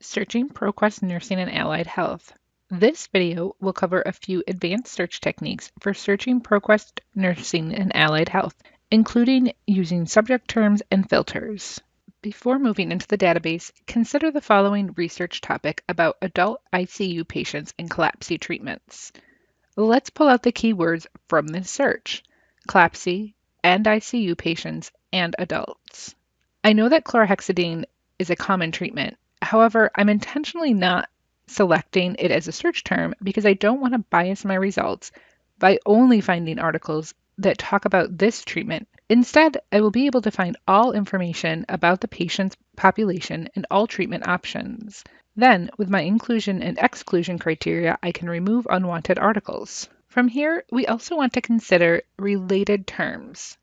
Searching ProQuest Nursing and Allied Health. This video will cover a few advanced search techniques for searching ProQuest Nursing and Allied Health, including using subject terms and filters. Before moving into the database, consider the following research topic about adult ICU patients and collapse treatments. Let's pull out the keywords from this search: collapse and ICU patients and adults. I know that chlorhexidine is a common treatment. However, I'm intentionally not selecting it as a search term because I don't want to bias my results by only finding articles that talk about this treatment. Instead, I will be able to find all information about the patient's population and all treatment options. Then, with my inclusion and exclusion criteria, I can remove unwanted articles. From here, we also want to consider related terms.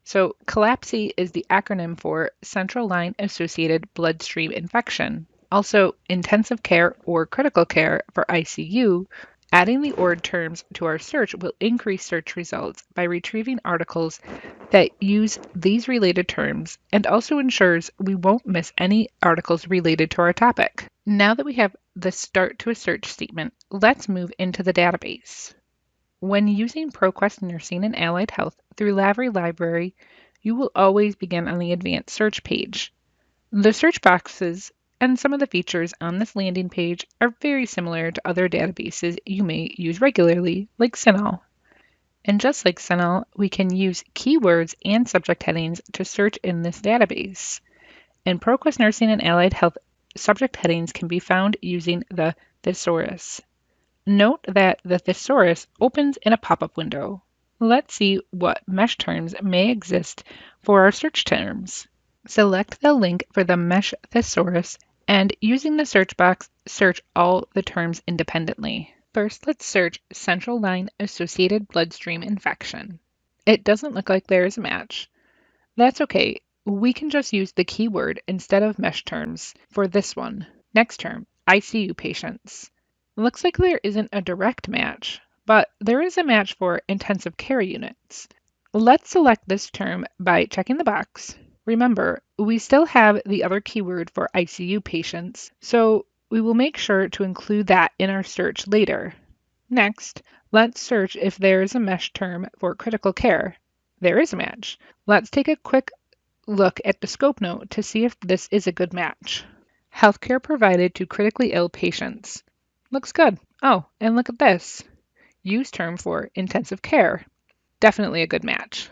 So collapse is the acronym for Central Line Associated Bloodstream Infection. Also, intensive care or critical care for ICU. Adding the ORD terms to our search will increase search results by retrieving articles that use these related terms and also ensures we won't miss any articles related to our topic. Now that we have the start to a search statement, let's move into the database. When using ProQuest Nursing and Allied Health through Lavery Library, you will always begin on the Advanced Search page. The search boxes and some of the features on this landing page are very similar to other databases you may use regularly, like CINAHL. And just like CINAHL, we can use keywords and subject headings to search in this database. In ProQuest Nursing and Allied Health, subject headings can be found using the Thesaurus. Note that the Thesaurus opens in a pop-up window. Let's see what mesh terms may exist for our search terms. Select the link for the mesh thesaurus and using the search box, search all the terms independently. First, let's search Central Line Associated Bloodstream Infection. It doesn't look like there is a match. That's okay. We can just use the keyword instead of mesh terms for this one. Next term, ICU patients. Looks like there isn't a direct match, but there is a match for intensive care units. Let's select this term by checking the box. Remember, we still have the other keyword for ICU patients, so we will make sure to include that in our search later. Next, let's search if there is a mesh term for critical care. There is a match. Let's take a quick look at the scope note to see if this is a good match. Healthcare provided to critically ill patients. Looks good. Oh, and look at this. Use term for intensive care. Definitely a good match.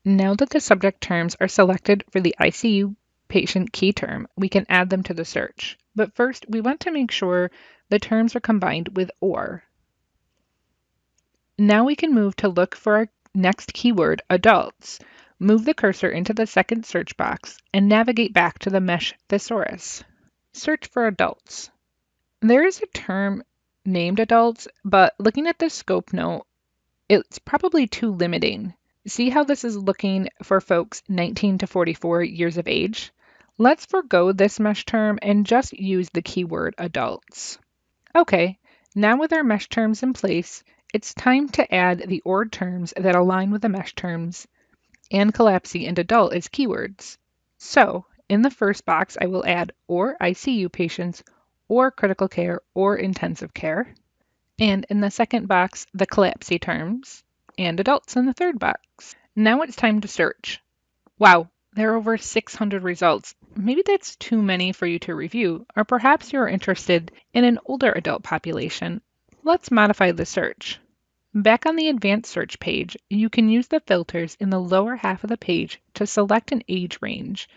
Now that the subject terms are selected for the ICU patient key term, we can add them to the search. But first, we want to make sure the terms are combined with OR. Now we can move to look for our next keyword, adults. Move the cursor into the second search box and navigate back to the mesh thesaurus. Search for adults. There is a term named adults, but looking at the scope note, it's probably too limiting. See how this is looking for folks 19 to 44 years of age? Let's forgo this mesh term and just use the keyword adults. Okay, now with our mesh terms in place, it's time to add the ORD terms that align with the mesh terms and collapse and adult as keywords. So, in the first box, I will add or ICU patients, or critical care, or intensive care. And in the second box, the collapse terms, and adults in the third box. Now it's time to search. Wow, there are over 600 results. Maybe that's too many for you to review, or perhaps you're interested in an older adult population. Let's modify the search. Back on the advanced search page, you can use the filters in the lower half of the page to select an age range.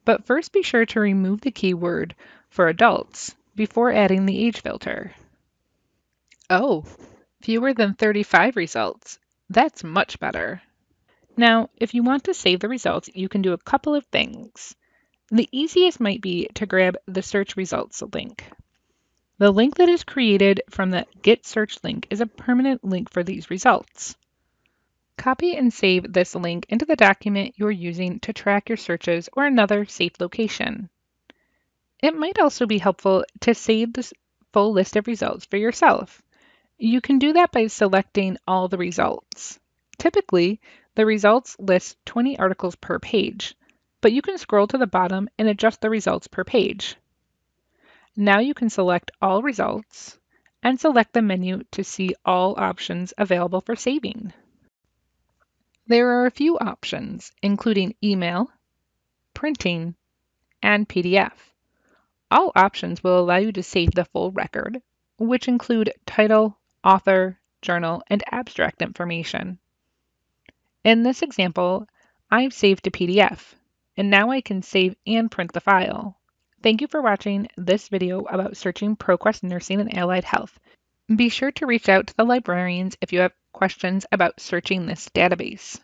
But first be sure to remove the keyword for adults before adding the age filter. Oh, fewer than 35 results. That's much better. Now, if you want to save the results, you can do a couple of things. The easiest might be to grab the search results link. The link that is created from the Get Search link is a permanent link for these results. Copy and save this link into the document you're using to track your searches or another safe location. It might also be helpful to save this full list of results for yourself. You can do that by selecting all the results. Typically, the results list 20 articles per page, but you can scroll to the bottom and adjust the results per page. Now you can select all results and select the menu to see all options available for saving. There are a few options, including email, printing, and PDF. All options will allow you to save the full record, which include title, author, journal, and abstract information. In this example, I've saved to PDF, and now I can save and print the file. Thank you for watching this video about searching ProQuest Nursing and Allied Health. Be sure to reach out to the librarians if you have questions about searching this database.